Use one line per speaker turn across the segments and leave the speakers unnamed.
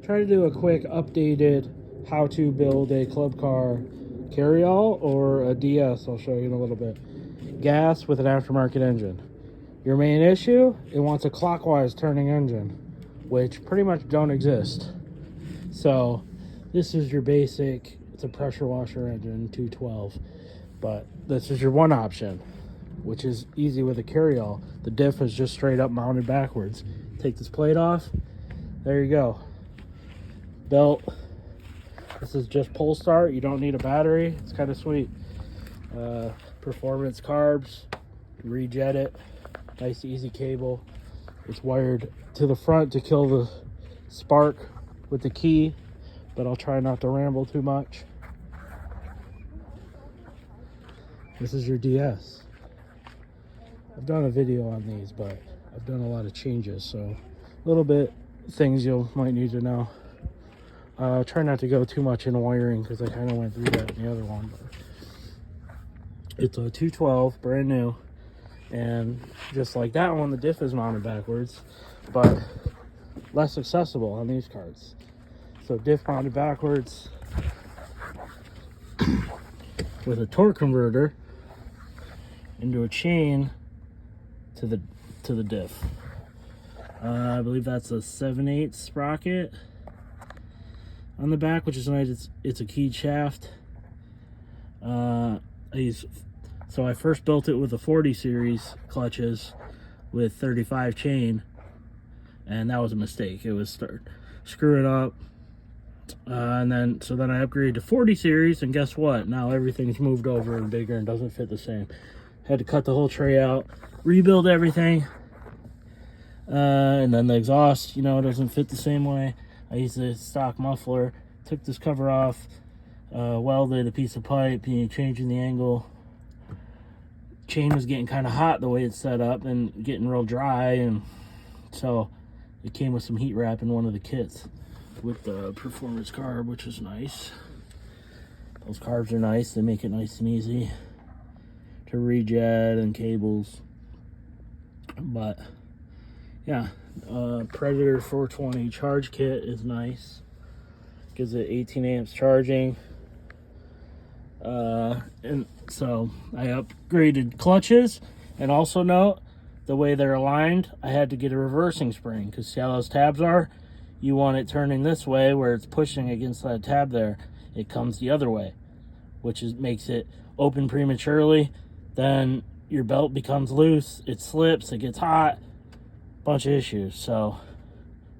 try to do a quick updated how to build a club car Carryall or a DS. I'll show you in a little bit. Gas with an aftermarket engine. Your main issue, it wants a clockwise turning engine, which pretty much don't exist. So this is your basic, it's a pressure washer engine, 212. But this is your one option, which is easy with a Carryall. The diff is just straight up mounted backwards. Take this plate off, there you go. Belt, this is just pull start. You don't need a battery. It's kind of sweet. Performance carbs, rejet it. Nice easy cable. It's wired to the front to kill the spark with the key, but I'll try not to ramble too much. This is your DS. I've done a video on these, but I've done a lot of changes, so a little bit things you might need to know. Try not to go too much in wiring because I kind of went through that in the other one. But it's a 212, brand new, and just like that one, the diff is mounted backwards, but less accessible on these cards. So diff mounted backwards with a torque converter into a chain to the diff. I believe that's a 7/8 sprocket on the back, which is nice. It's a keyed shaft. So I first built it with a 40 series clutches with 35 chain, and that was a mistake. It was screwing up, and then I upgraded to 40 series, and guess what? Now everything's moved over and bigger and doesn't fit the same. Had to cut the whole tray out, rebuild everything, and then the exhaust, doesn't fit the same way. I used a stock muffler, took this cover off, welded a piece of pipe, changing the angle. Chain was getting kind of hot the way it's set up and getting real dry, and so it came with some heat wrap in one of the kits with the performance carb, which is nice. Those carbs are nice. They make it nice and easy to rejet and cables. But yeah, Predator 420 charge kit is nice. Gives it 18 amps charging. And so I upgraded clutches, and also note the way they're aligned, I had to get a reversing spring, because see how those tabs are? You want it turning this way where it's pushing against that tab there. It comes the other way, which makes it open prematurely. Then your belt becomes loose, it slips, it gets hot, bunch of issues. So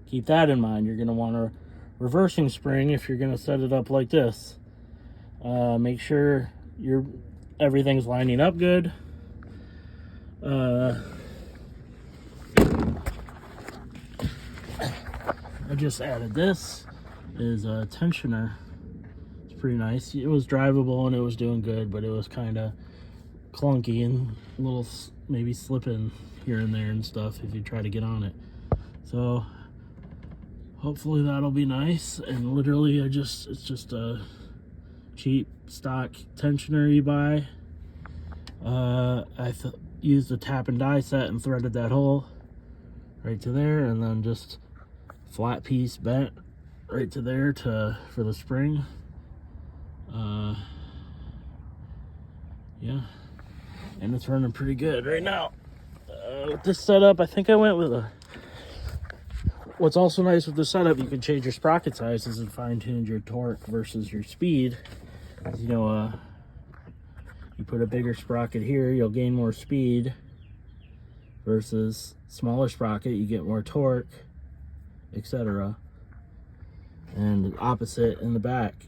keep that in mind. You're going to want a reversing spring if you're going to set it up like this. Make sure everything's lining up good. I just added this is a tensioner. It's pretty nice. It was drivable and it was doing good, but it was kind of clunky and a little maybe slipping here and there and stuff if you try to get on it. So hopefully that'll be nice. And literally it's just a cheap stock tensioner you buy. I used a tap and die set and threaded that hole right to there, and then just flat piece bent right to there for the spring. Yeah, and it's running pretty good right now. With this setup, I think I went with what's also nice with the setup, you can change your sprocket sizes and fine-tune your torque versus your speed. You put a bigger sprocket here, you'll gain more speed, versus smaller sprocket, you get more torque, etc. And opposite in the back,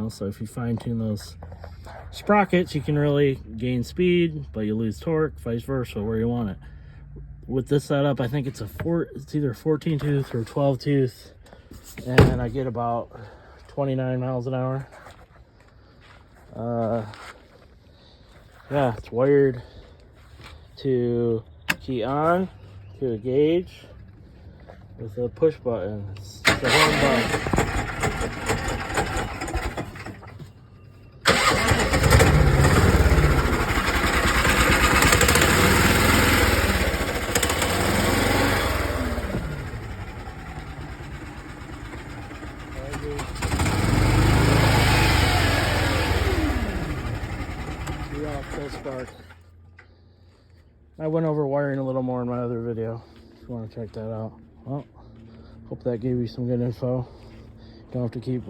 so if you fine-tune those sprockets, you can really gain speed, but you lose torque, vice versa, where you want it. With this setup, I think it's either 14 tooth or 12 tooth, and I get about 29 miles an hour. Yeah, it's wired to key on to a gauge with a push button. It's the home button. Yeah, full spark. I went over wiring a little more in my other video, if you want to check that out. Well, hope that gave you some good info. Don't have to keep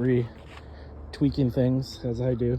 tweaking things as I do.